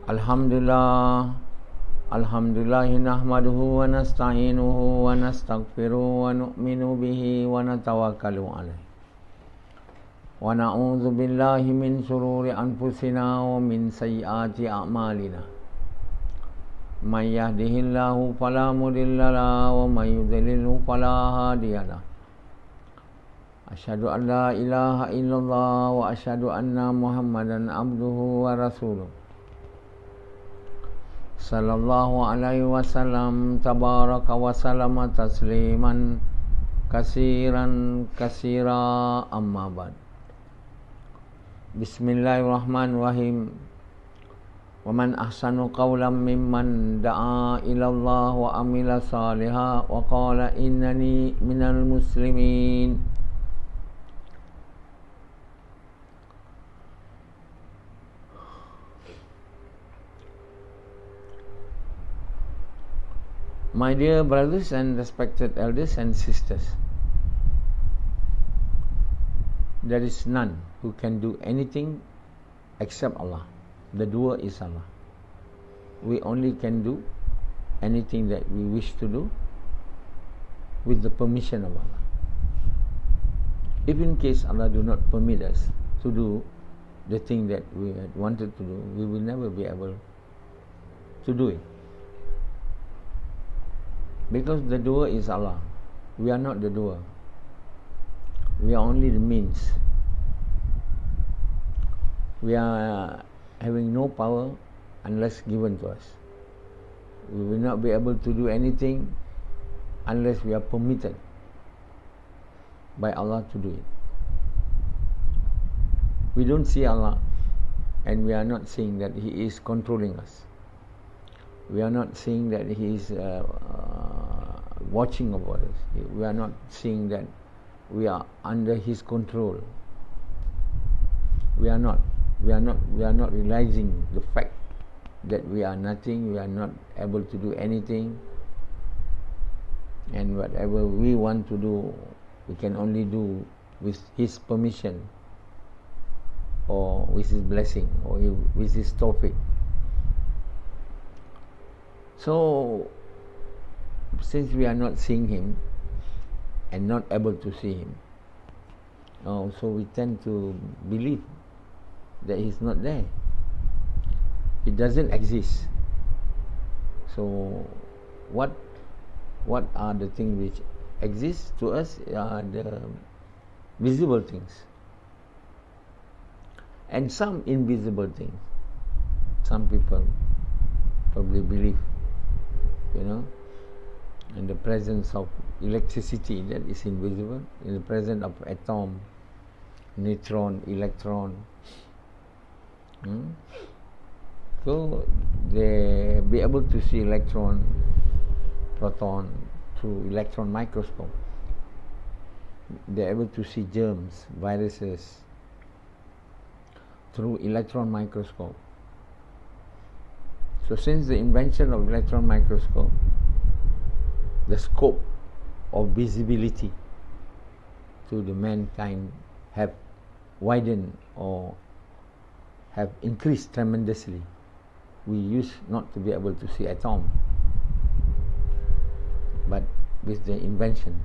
Alhamdulillah, nahmaduhu wa nasta'inuhu wa nastaghfiruhu wa nu'minu bihi wa natawakkalu alayhi. Wa na'udzu billahi min shururi anfusina wa min sayyiati a'malina. May yahdihillahu fala mudilla lahu wa may yudlilhu fala hadiya lahu. Asyhadu an la ilaha illallah wa asyhadu anna Muhammadan abduhu wa rasuluh. Sallallahu alaihi wasallam tabaraka wa salama tasliman kasiran kasira amma ba'd. Bismillahirrahmanirrahim. Wa man ahsanu qawlan mimman da'a ila Allah wa amila salihan wa qala innani minal muslimin. My dear brothers and respected elders and sisters, there is none who can do anything except Allah. The doer is Allah. We only can do anything that we wish to do with the permission of Allah. If in case Allah do not permit us to do the thing that we had wanted to do, we will never be able to do it. Because the doer is Allah. We are not the doer. We are only the means. We are having no power unless given to us. We will not be able to do anything unless we are permitted by Allah to do it. We don't see Allah, and we are not seeing that He is controlling us. We are not seeing that He is watching over us. We are not seeing that we are under His control. We are not realizing the fact that we are nothing. We are not able to do anything, and whatever we want to do, we can only do with His permission, or with His blessing, or with His tawfiq. So, since we are not seeing Him and not able to see Him, so we tend to believe that He's not there. It doesn't exist. So, what are the things which exist to us? Are the visible things, and some invisible things. Some people probably believe, in the presence of electricity that is invisible, in the presence of atom, neutron, electron. So they be able to see electron, proton through electron microscope. They're able to see germs, viruses through electron microscope. So since the invention of electron microscope, the scope of visibility to the mankind have widened or have increased tremendously. We used not to be able to see atom, but with the invention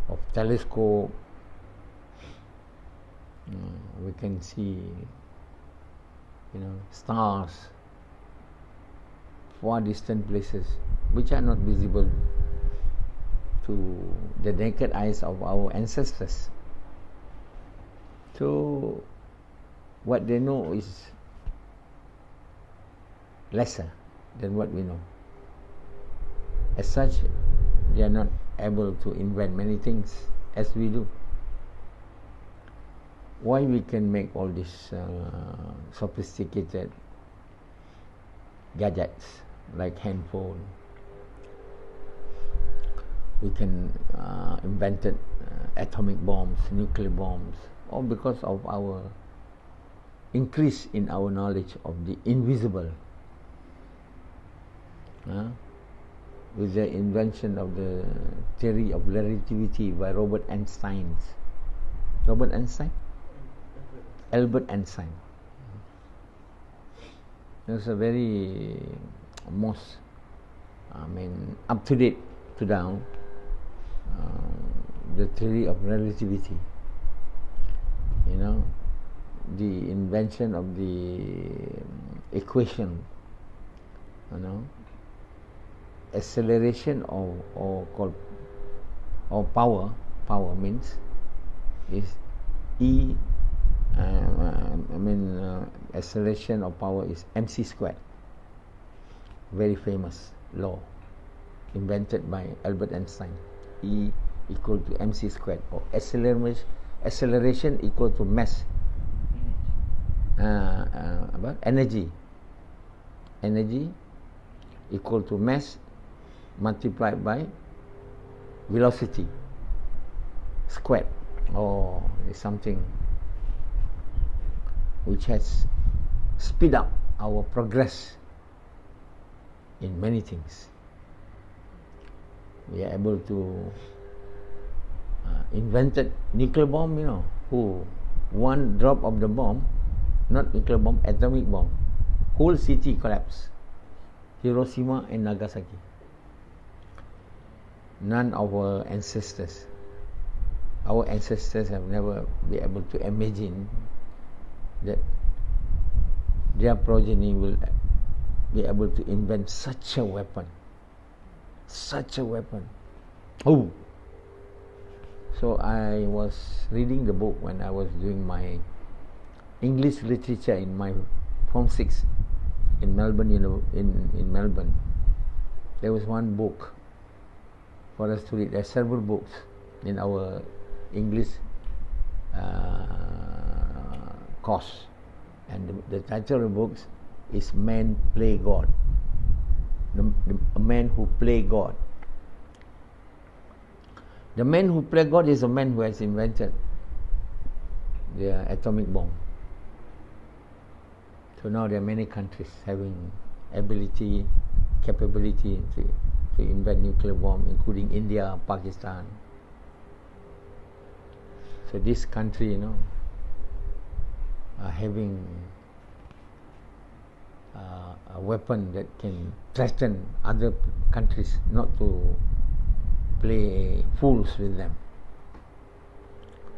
of telescope, we can see stars, far distant places which are not visible to the naked eyes of our ancestors. So what they know is lesser than what we know. As such, they are not able to invent many things as we do. Why we can make all these sophisticated gadgets like handphone? We can invented atomic bombs, nuclear bombs, all because of our increase in our knowledge of the invisible. With the invention of the theory of relativity by Albert Einstein. There's a very most, up to date to now, the theory of relativity. You know, the invention of the equation. You know, acceleration or power. Power means is E. Acceleration of power is mc squared. Very famous law, invented by Albert Einstein. E equal to mc squared, or acceleration equal to mass. Energy equal to mass multiplied by velocity squared. It's something which has speed up our progress in many things. We are able to invented nuclear bomb. One drop of the bomb, not nuclear bomb, atomic bomb, whole city collapsed. Hiroshima and Nagasaki. None of our ancestors have never been able to imagine that their progeny will be able to invent such a weapon. So I was reading the book when I was doing my English literature in my Form 6 in Melbourne. In Melbourne, there was one book for us to read. There are several books in our English course, and the title of the books is "Man Play God." A man who play God. The man who play God is a man who has invented the atomic bomb. So now there are many countries having capability to invent nuclear bomb, including India, Pakistan. So this country, are having a weapon that can threaten other countries not to play fools with them.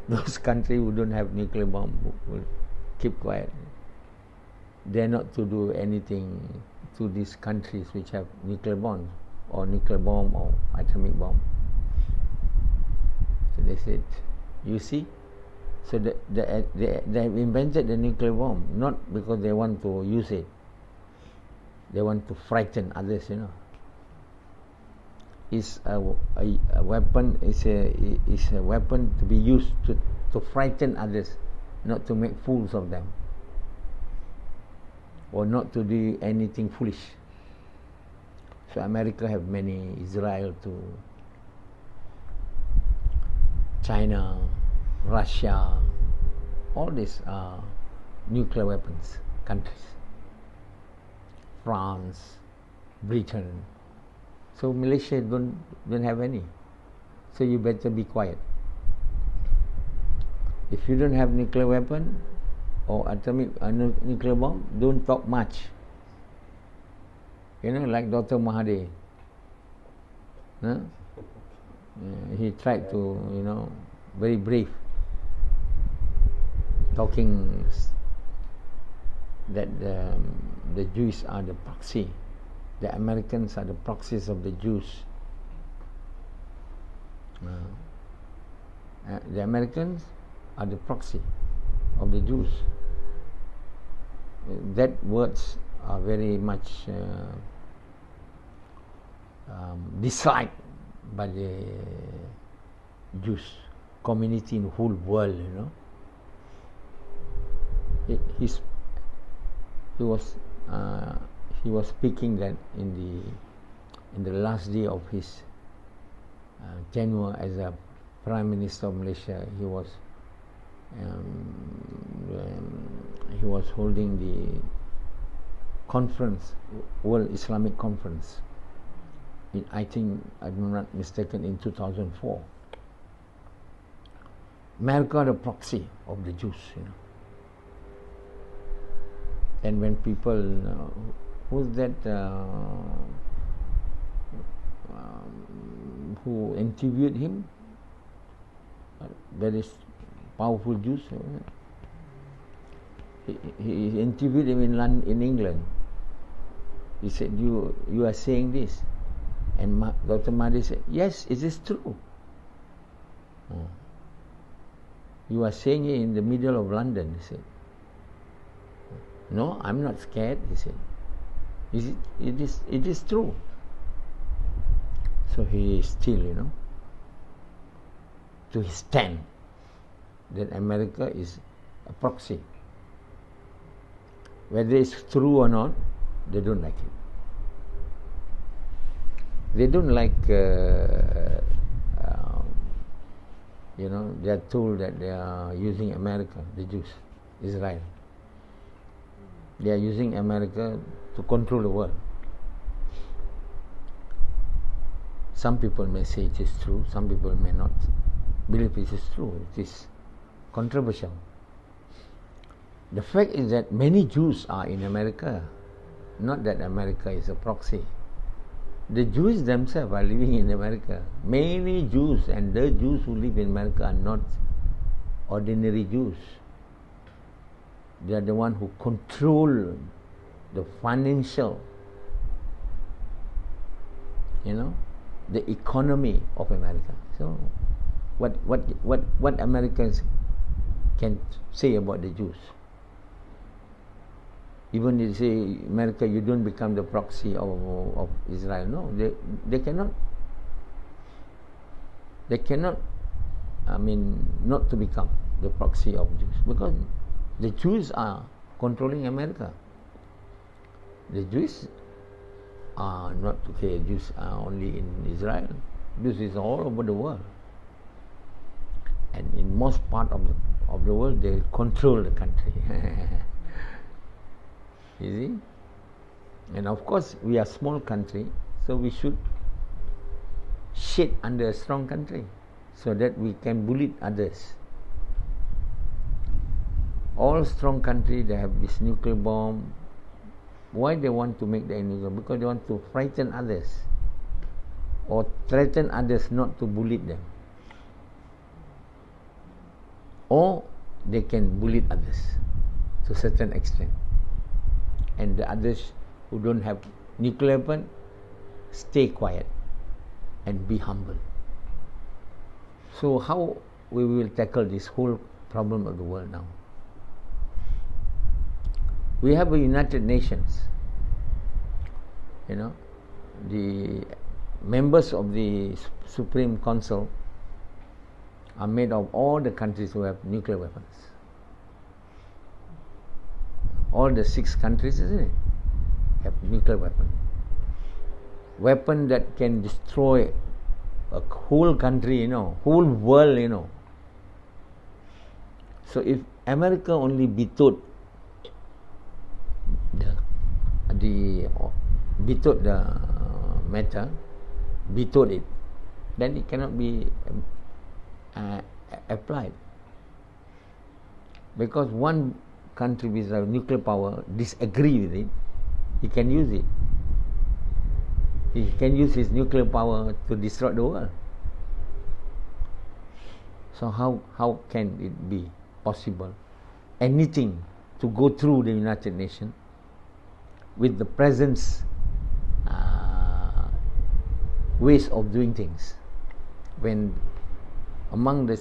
Those countries who don't have nuclear bomb will keep quiet. Dare not to do anything to these countries which have nuclear bombs, or nuclear bomb, or atomic bomb. So they said, you see, so they have invented the nuclear bomb not because they want to use it. They want to frighten others. It's a weapon. It's a weapon to be used to frighten others, not to make fools of them, or not to do anything foolish. So America have many, Israel to China, Russia, all these are nuclear weapons countries. France, Britain. So Malaysia don't have any. So you better be quiet. If you don't have nuclear weapon or atomic nuclear bomb, don't talk much. Like Dr. Mahathir. He tried to, very brave, talking that the Jews are the proxy. The Americans are the proxies of the Jews. The Americans are the proxy of the Jews. That words are very much disliked by the Jews community in the whole world. He was speaking that in the last day of his tenure as a Prime Minister of Malaysia. He was holding the conference, World Islamic Conference, I think, I'm not mistaken, in 2004. America, the proxy of the Jews. And when people, who's that who interviewed him, very powerful Jews, he interviewed him in England. He said, you are saying this, and Dr. Mahdi said, yes, it is true. You are saying it in the middle of London, he said. No, I'm not scared, he said. It is true. So he is still, to his stand that America is a proxy. Whether it's true or not, they don't like it. They don't like, they are told that they are using America, the Jews, Israel. They are using America to control the world. Some people may say it is true, some people may not believe it is true. It is controversial. The fact is that many Jews are in America, not that America is a proxy. The Jews themselves are living in America. Many Jews, and the Jews who live in America are not ordinary Jews. They are the ones who control the financial, the economy of America. So, what Americans can say about the Jews? Even if they say, America, you don't become the proxy of Israel. No, they cannot. They cannot, not to become the proxy of Jews, because the Jews are controlling America. The Jews are not, Jews are only in Israel. Jews is all over the world. And in most part of the world, they control the country. You see? And of course, we are a small country, so we should shade under a strong country so that we can bully others. All strong countries, they have this nuclear bomb. Why they want to make the nuclear bomb? Because they want to frighten others or threaten others not to bully them. Or they can bully others to a certain extent. And the others who don't have nuclear weapon, stay quiet and be humble. So how we will tackle this whole problem of the world now? We have a United Nations. The members of the Supreme Council are made of all the countries who have nuclear weapons. All the 6 countries, isn't it, have nuclear weapon. Weapon that can destroy a whole country, whole world, So if America only vetoed the matter, vetoed it, then it cannot be applied. Because one country with a nuclear power disagree with it, he can use it. He can use his nuclear power to destroy the world. So how can it be possible? Anything to go through the United Nations with the present ways of doing things, when among the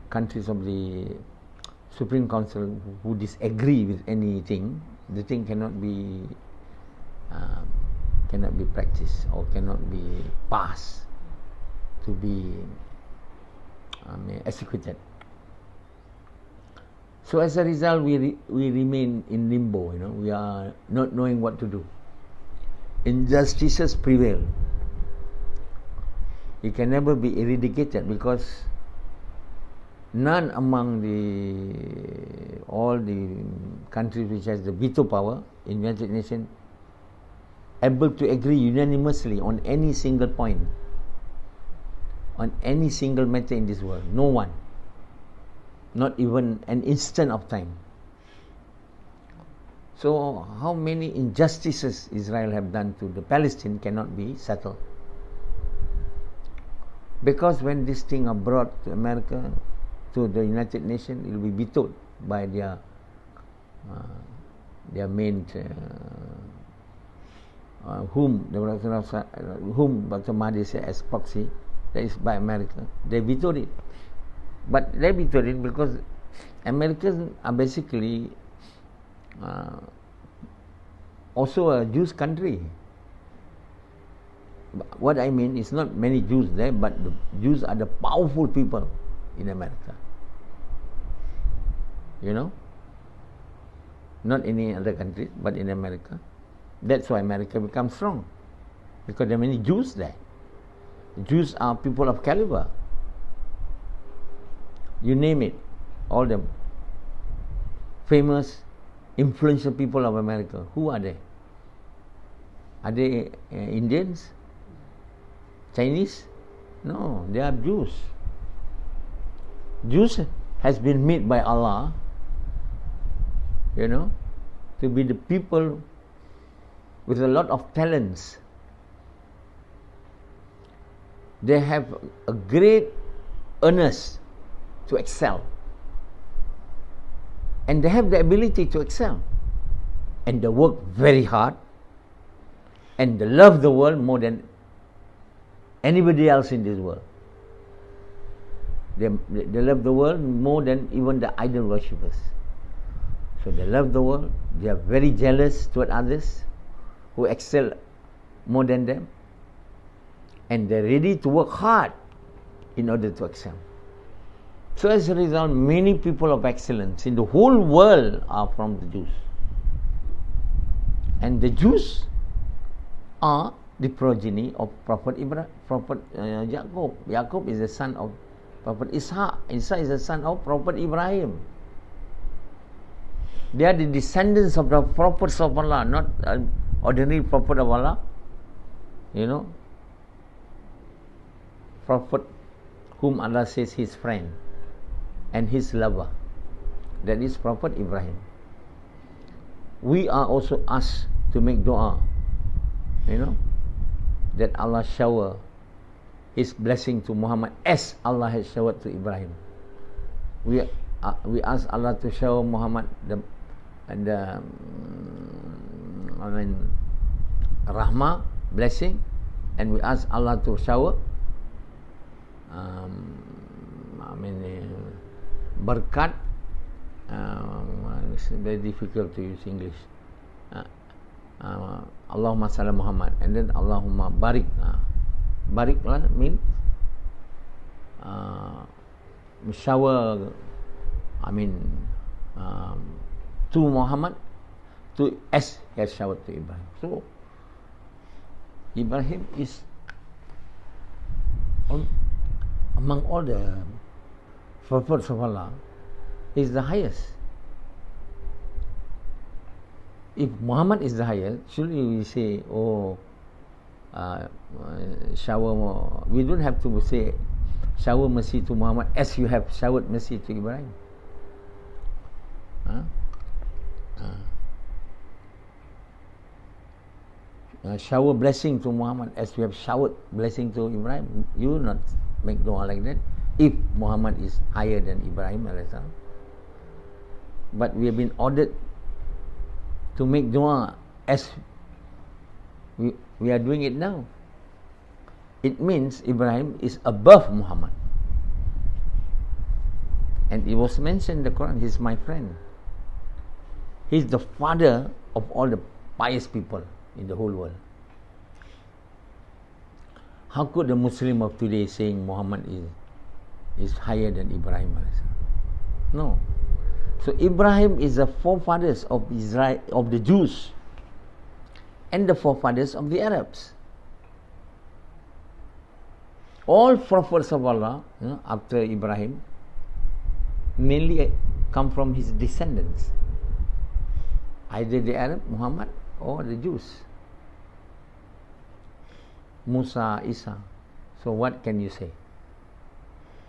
countries of the Supreme Council who disagree with anything, the thing cannot be practiced or cannot be passed to be executed. So as a result, we remain in limbo. We are not knowing what to do. Injustices prevail. It can never be eradicated because none among all the countries which has the veto power in United Nations able to agree unanimously on any single point, on any single matter in this world. No one. Not even an instant of time. So how many injustices Israel have done to the Palestine cannot be settled. Because when this thing are brought to America, to the United Nations, it will be vetoed by their main, whom Dr. Mahdi said as proxy, that is by America. They vetoed it. But they vetoed it because Americans are basically also a Jewish country. What I mean is not many Jews there, but the Jews are the powerful people in America. You know? Not in any other country, but in America. That's why America becomes strong. Because there are many Jews there. Jews are people of caliber. You name it, all the famous, influential people of America. Who are they? Are they Indians? Chinese? No, they are Jews. Jews has been made by Allah, you know, to be the people with a lot of talents. They have a great earnest to excel. And they have the ability to excel. And they work very hard. And they love the world more than anybody else in this world. They love the world more than even the idol worshippers. So they love the world. They are very jealous toward others who excel more than them. And they're ready to work hard in order to excel. So as a result, many people of excellence in the whole world are from the Jews. And the Jews are the progeny of Prophet Jacob. Jacob is the son of Prophet Ishaq. Ishaq is the son of Prophet Ibrahim. They are the descendants of the prophets of Allah, not ordinary prophet of Allah. You know, prophet whom Allah says his friend and his lover. That is Prophet Ibrahim. We are also asked to make dua, you know, that Allah shower His blessing to Muhammad as Allah has showered to Ibrahim. We ask Allah to shower Muhammad the rahmah, blessing, and we ask Allah to shower berkat. It's very difficult to use English. Allahumma salli Muhammad, and then Allahumma barik. Barik means shower. To Muhammad, to as he has showered to Ibrahim. So Ibrahim is among all the prophets of Allah is the highest. If Muhammad is the highest, surely we say, shower more. We don't have to say shower mercy to Muhammad as you have showered mercy to Ibrahim. Shower blessing to Muhammad as you have showered blessing to Ibrahim. You will not make dua like that if Muhammad is higher than Ibrahim a.s. But we have been ordered to make dua as we are doing it now. It means Ibrahim is above Muhammad. And it was mentioned in the Quran, he's my friend. He's the father of all the pious people in the whole world. How could the Muslim of today saying Muhammad is higher than Ibrahim a.s.? No. So Ibrahim is the forefathers of Israel, of the Jews, and the forefathers of the Arabs. All prophets of Allah, after Ibrahim, mainly come from his descendants, either the Arab, Muhammad, or the Jews, Musa, Isa. So what can you say?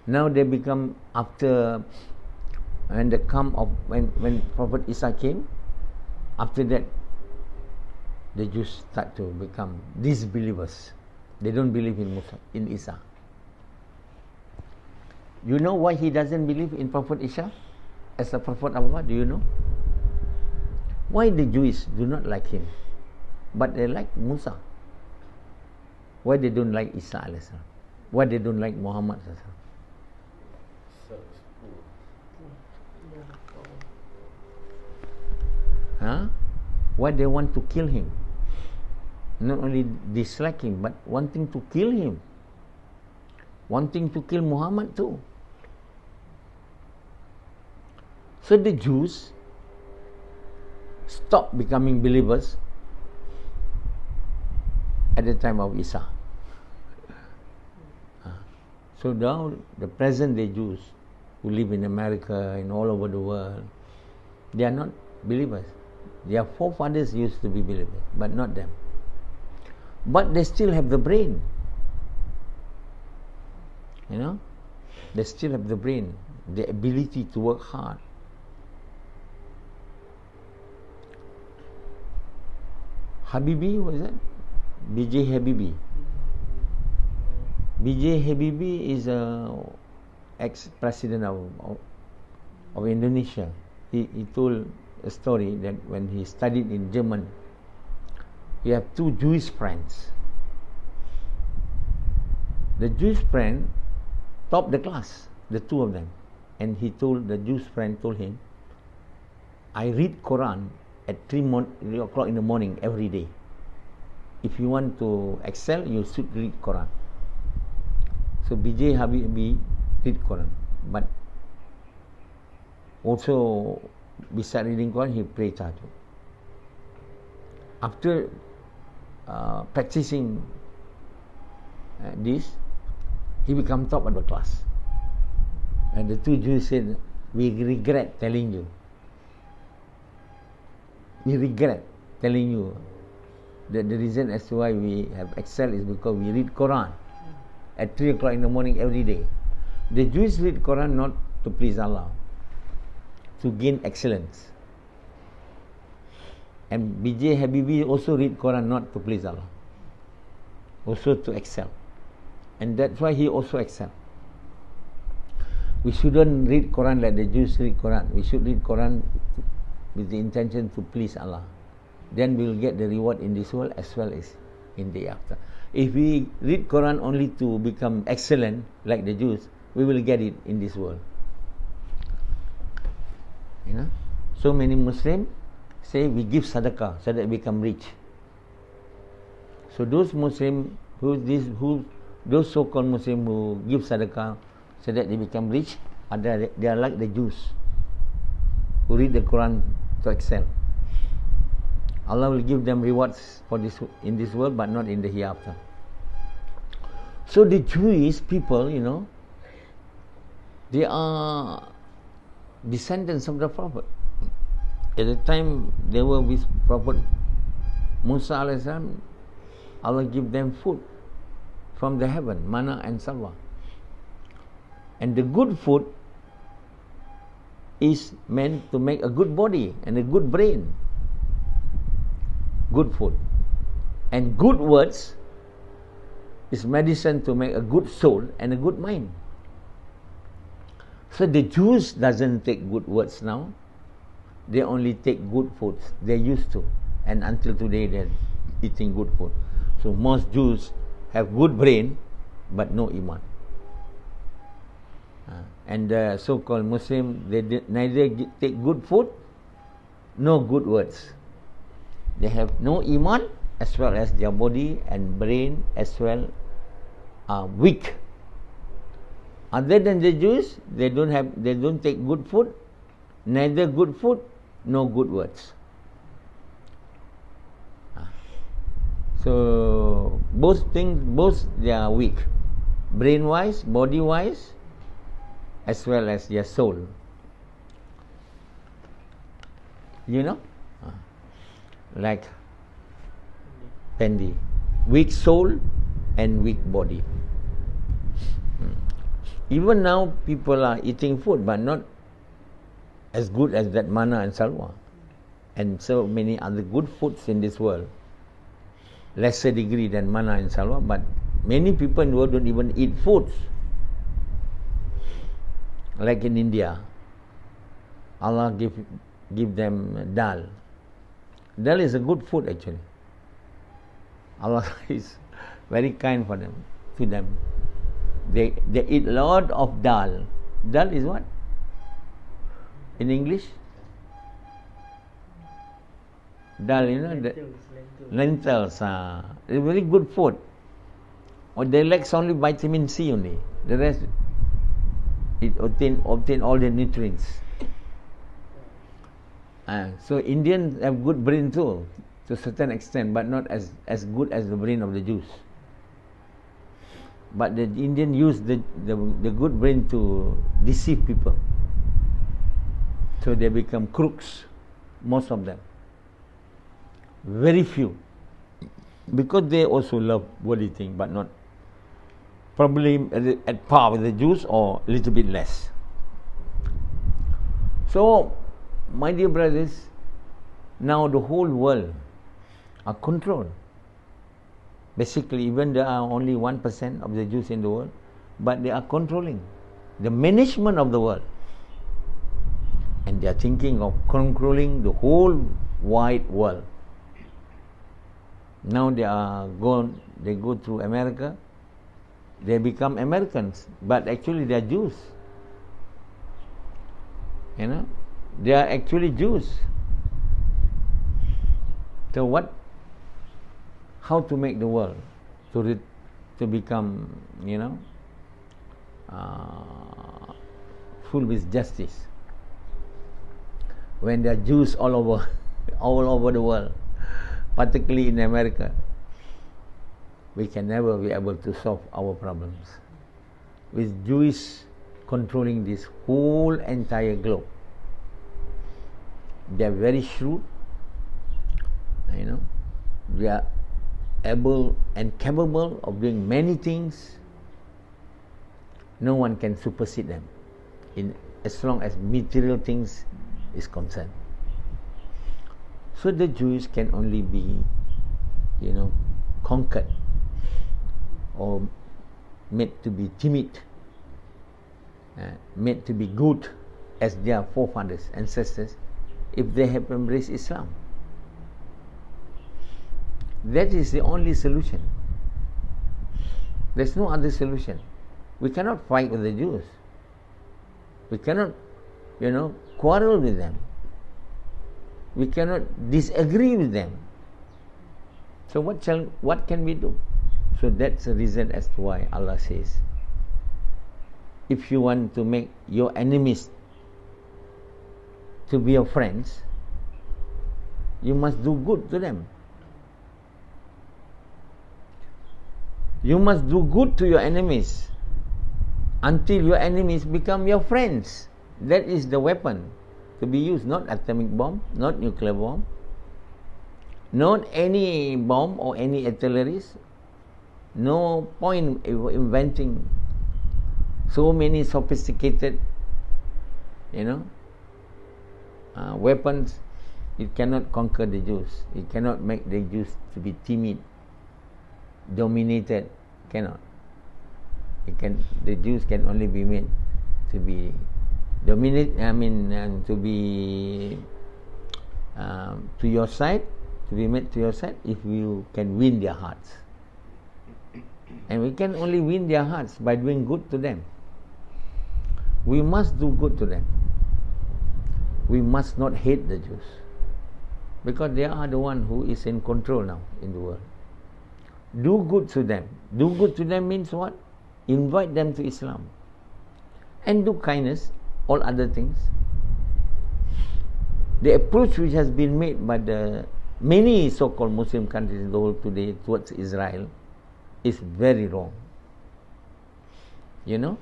Now they become, after when Prophet Isa came, After that, the Jews start to become disbelievers. They don't believe in Musa, in Isa. You know why he doesn't believe in Prophet Isa as a prophet of Allah? Do you know? Why the Jews do not like him, but they like Musa? Why they don't like Isa alayhi salam? Why they don't like Muhammad alayhi salam? Huh? Why they want to kill him? Not only dislike him, but wanting to kill him. Wanting to kill Muhammad too. So the Jews stopped becoming believers at the time of Isa. So now the present day Jews who live in America and all over the world, they are not believers. Their forefathers used to be believers, but not them. But they still have the brain. You know? They still have the brain, the ability to work hard. Habibi, what is that? B.J. Habibi. B.J. Habibi is a ex-president of Indonesia. He told a story that when he studied in German, he had two Jewish friends. The Jewish friend topped the class, the two of them, and the Jewish friend told him, I read Quran at 3 o'clock in the morning every day. If you want to excel, you should read Quran. So B.J. Habibi read Quran, but also beside reading Quran, he prayed tahajjud. After practicing this, he became top of the class. And the two Jews said, we regret telling you. We regret telling you that the reason as to why we have excelled is because we read Quran at 3 o'clock in the morning every day. The Jews read Quran not to please Allah, to gain excellence. And B.J. Habibi also read Quran not to please Allah, also to excel. And that's why he also excelled. We shouldn't read Quran like the Jews read Quran. We should read Quran with the intention to please Allah. Then we will get the reward in this world as well as in the after. If we read Quran only to become excellent like the Jews, we will get it in this world. You know, so many Muslims say we give sadaqah so that we become rich. So those Muslims those so-called Muslims who give sadaqah so that they become rich, they are like the Jews who read the Quran to excel. Allah will give them rewards for this in this world, but not in the hereafter. So the Jewish people, you know, they are descendants of the Prophet. At the time they were with Prophet Musa alayhi salam, Allah give them food from the heaven, manna and salwa. And the good food is meant to make a good body and a good brain. Good food. And good words is medicine to make a good soul and a good mind. So the Jews doesn't take good words now. They only take good foods. They used to. And until today they're eating good food. So most Jews have good brain but no iman. And the so-called Muslim, they neither take good food no good words. They have no iman, as well as their body and brain as well are weak. Other than the Jews, they don't take good food, neither good food no good words. So both they are weak, brain wise, body wise, as well as their soul. You know, like Pendi, weak soul and weak body. Even now people are eating food but not as good as that manna and salwa. and so many other good foods in this world, lesser degree than manna and salwa, but many people in the world don't even eat foods. Like in India, Allah give them dal. Dal is a good food actually. Allah is very kind for them, to them. They eat a lot of dal. Dal is what? In English? Dal, you know, lentils. It's very good food. Or they lack only vitamin C only. The rest, it obtain all the nutrients. So Indians have good brain too, to a certain extent, but not as good as the brain of the Jews. But the Indian use the good brain to deceive people. So they become crooks, most of them. Very few. Because they also love worldly things, but not probably at par with the Jews or a little bit less. So, my dear brothers, now the whole world are controlled. Basically, even there are only 1% of the Jews in the world, but they are controlling the management of the world. And they are thinking of controlling the whole wide world. Now they go through America, they become Americans, but actually they are Jews. You know, they are actually Jews. So how to make the world to become, you know, full with justice, when there are Jews all over the world, particularly in America? We can never be able to solve our problems with Jews controlling this whole entire globe. They are very shrewd, you know. They are able and capable of doing many things. No one can supersede them as long as material things is concerned. So the Jews can only be, you know, conquered or made to be timid, made to be good as their forefathers, ancestors, if they have embraced Islam. That is the only solution. There's no other solution. We cannot fight with the Jews. We cannot, you know, quarrel with them. We cannot disagree with them. So what can we do? So that's the reason as to why Allah says, if you want to make your enemies to be your friends, you must do good to them. You must do good to your enemies until your enemies become your friends. That is the weapon to be used, not atomic bomb, not nuclear bomb, not any bomb or any artilleries. No point inventing so many sophisticated, you know, weapons. It cannot conquer the Jews. It cannot make the Jews to be timid, dominated. Cannot. The Jews can only be made to be dominate. To be to your side, to be made to your side, if you can win their hearts. And we can only win their hearts by doing good to them. We must do good to them. We must not hate the Jews, because they are the one who is in control now in the world. Do good to them. Do good to them means what? Invite them to Islam. And do kindness, all other things. The approach which has been made by the many so-called Muslim countries in the world today towards Israel is very wrong. You know,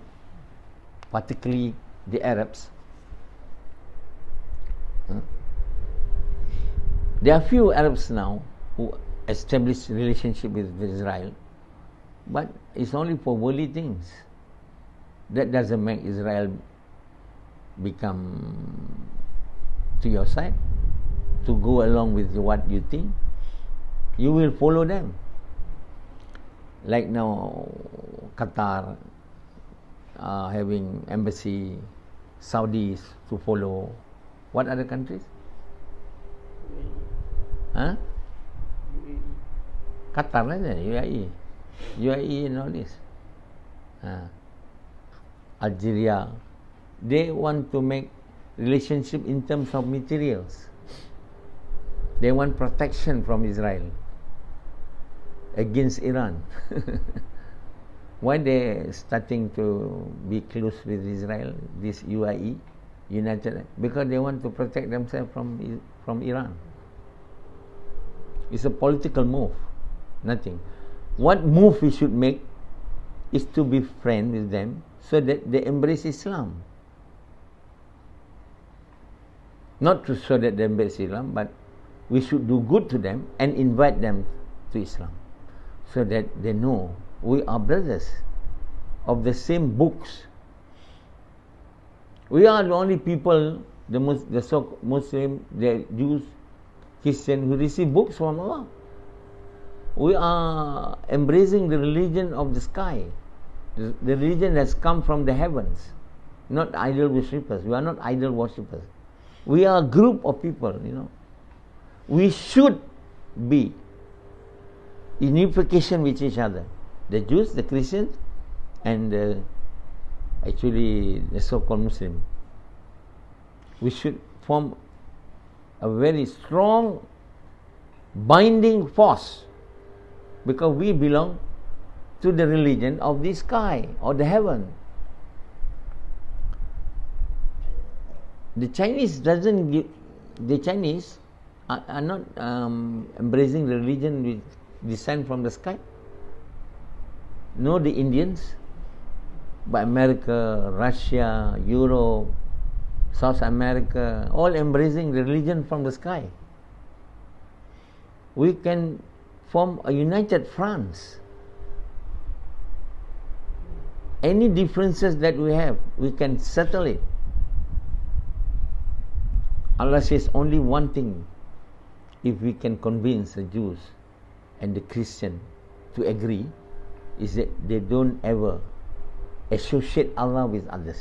particularly the Arabs. There are few Arabs now who establish relationship with Israel, but it's only for worldly things. That doesn't make Israel become to your side. to go along with what you think, you will follow them. Like now, Qatar having embassy, Saudis to follow. What other countries? Huh? Qatar lah, UAE and all this. Algeria, they want to make relationship in terms of materials. They want protection from Israel against Iran. Why they starting to be close with Israel, this UAE, United? Because they want to protect themselves from Iran. It's a political move, nothing. What move we should make is to be friends with them so that they embrace Islam. Not to show that they embrace Islam, but we should do good to them and invite them to Islam, so that they know we are brothers of the same books. We are the only people, the Muslim, the Jews, Christian, who receive books from Allah. We are embracing the religion of the sky. The religion has come from the heavens, not idol worshippers. We are not idol worshippers. We are a group of people, We should be in unification with each other. The Jews, the Christians, and actually the so-called Muslim. We should form a very strong binding force, because we belong to the religion of the sky or the heaven. The Chinese are not embracing the religion with descent from the sky. No, the Indians, but America, Russia, Europe, South America, all embracing the religion from the sky. We can form a united France. Any differences that we have, we can settle it. Allah says only one thing: if we can convince the Jews and the Christian to agree, is that they don't ever associate Allah with others,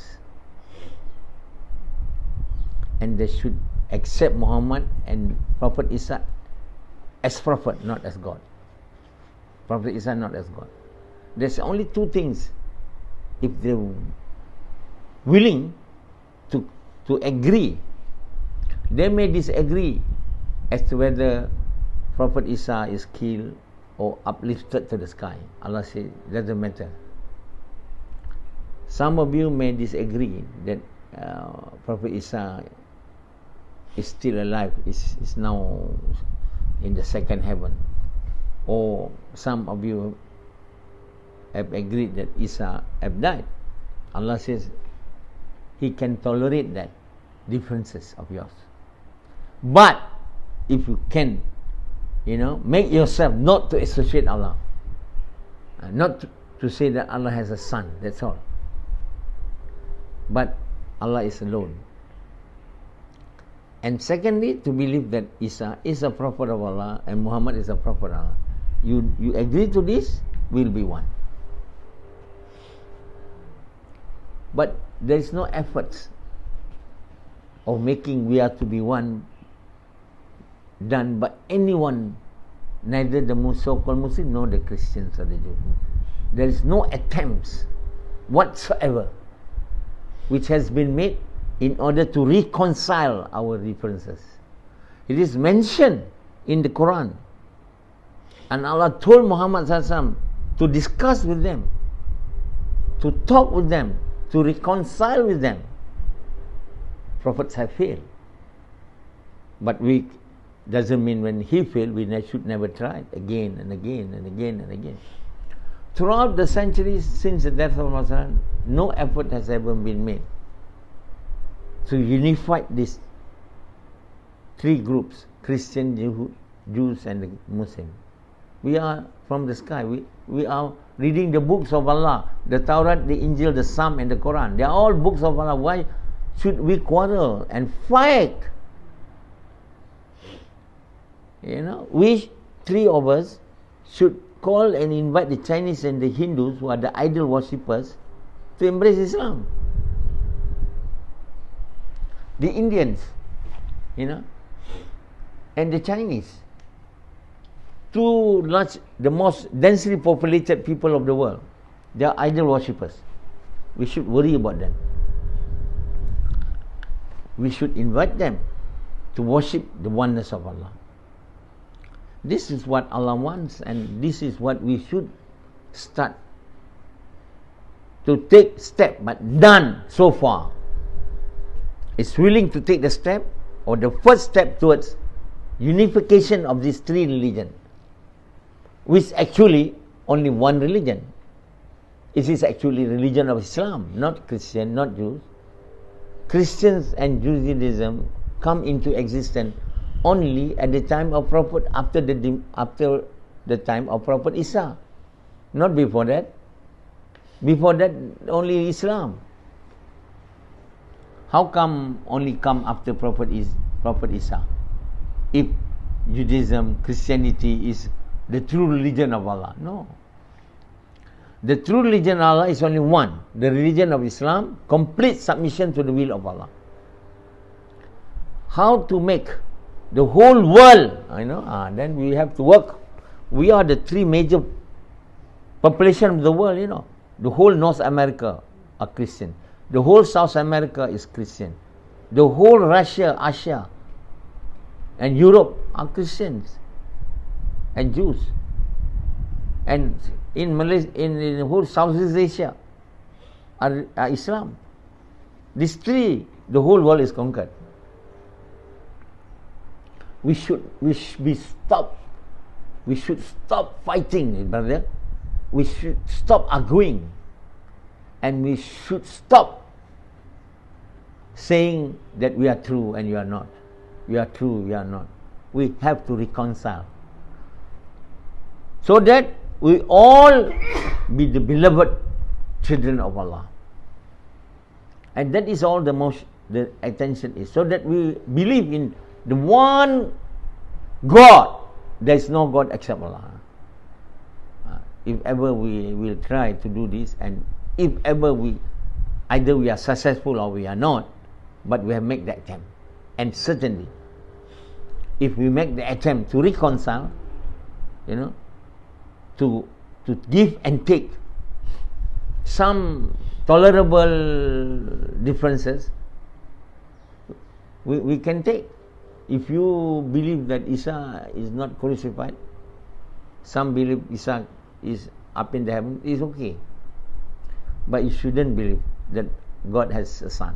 and they should accept Muhammad and Prophet Isa as prophet, not as God. Prophet Isa not as God. There's only two things. If they're willing to agree, they may disagree as to whether Prophet Isa is killed or uplifted to the sky. Allah says, doesn't matter. Some of you may disagree that Prophet Isa is still alive, is now in the second heaven. Or some of you have agreed that Isa have died. Allah says He can tolerate that differences of yours. But if you can, make yourself not to associate Allah, not to say that Allah has a son, that's all. But Allah is alone. And secondly, to believe that Isa is a prophet of Allah and Muhammad is a prophet of Allah. You agree to this, we'll be one. But there is no efforts of making we are to be one done by anyone, neither the so-called Muslim nor the Christians or the Jews. There is no attempts whatsoever which has been made in order to reconcile our differences. It is mentioned in the Quran, and Allah told Muhammad SAW to discuss with them, to talk with them, to reconcile with them. Prophets have failed, but we doesn't mean when he failed we should never try again and again and again and again. Throughout the centuries since the death of Muhammad, no effort has ever been made to unify these three groups: Christian, Jews, and the Muslim. We are from the sky. We are reading the books of Allah, the Torah, the Injil, the Psalm, and the Quran. They are all books of Allah. Why should we quarrel and fight? we three of us should call and invite the Chinese and the Hindus, who are the idol worshippers, to embrace Islam. The Indians, and the Chinese, two large, the most densely populated people of the world, they are idol worshippers. We should worry about them. We should invite them to worship the oneness of Allah. This is what Allah wants, and this is what we should start to take step, but done so far. Is willing to take the step, or the first step towards unification of these three religions, which actually only one religion. It is actually religion of Islam, not Christian, not Jews. Christians and Judaism come into existence only at the time of Prophet, after the time of Prophet Isa, not before that. Before that, only Islam. How come only come after Prophet Isa? If Judaism, Christianity is the true religion of Allah? No. The true religion of Allah is only one, the religion of Islam, complete submission to the will of Allah. How to make the whole world, then we have to work. We are the three major population of the world, The whole North America are Christian. The whole South America is Christian. The whole Russia, Asia, and Europe are Christians and Jews. And in Malaysia, in the whole Southeast Asia are Islam. These three, the whole world is conquered. We should stop fighting, brother. We should stop arguing, and we should stop saying that we are true and you are not. We are true, we are not. We have to reconcile, so that we all be the beloved children of Allah. And that is all the attention is, so that we believe in the one God. There is no God except Allah. If ever we will try to do this, and if ever either we are successful or we are not, but we have made the attempt. And certainly, if we make the attempt to reconcile, to give and take some tolerable differences, we can take. If you believe that Isa is not crucified, some believe Isa is up in the heaven, is okay. But you shouldn't believe that God has a son.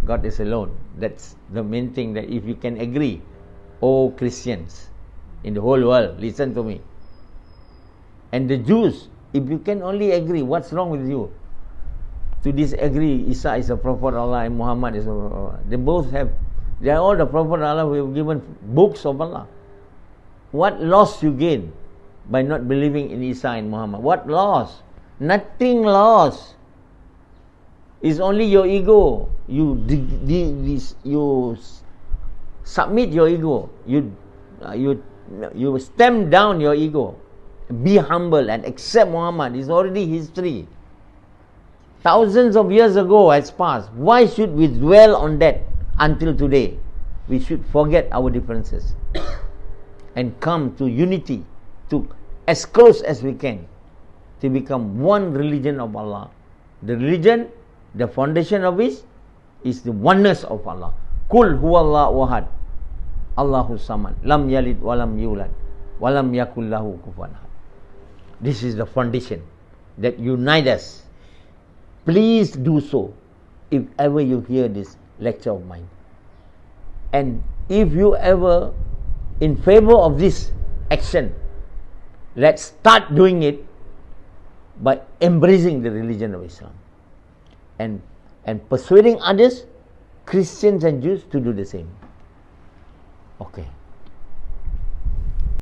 God is alone. That's the main thing, that if you can agree, all Christians in the whole world, listen to me. And the Jews, if you can only agree, what's wrong with you to disagree? Isa is a prophet of Allah and Muhammad is a prophet of Allah. They are all the prophet of Allah who have given books of Allah. What loss you gain by not believing in Isa and Muhammad? What loss? Nothing lost. It's only your ego. You submit your ego. You stamp down your ego. Be humble and accept Muhammad. It's already history. Thousands of years ago has passed. Why should we dwell on that until today? We should forget our differences and come to unity, to as close as we can, to become one religion of Allah. The religion, the foundation of it, is the oneness of Allah. Kul huwallahu ahad, Allahu samad, lam yalid walam yulad, walam yakul lahu kufuwan ahad. This is the foundation that unites us. Please do so if ever you hear this lecture of mine. And if you ever in favor of this action, let's start doing it by embracing the religion of Islam and persuading others, Christians and Jews, to do the same. Okay.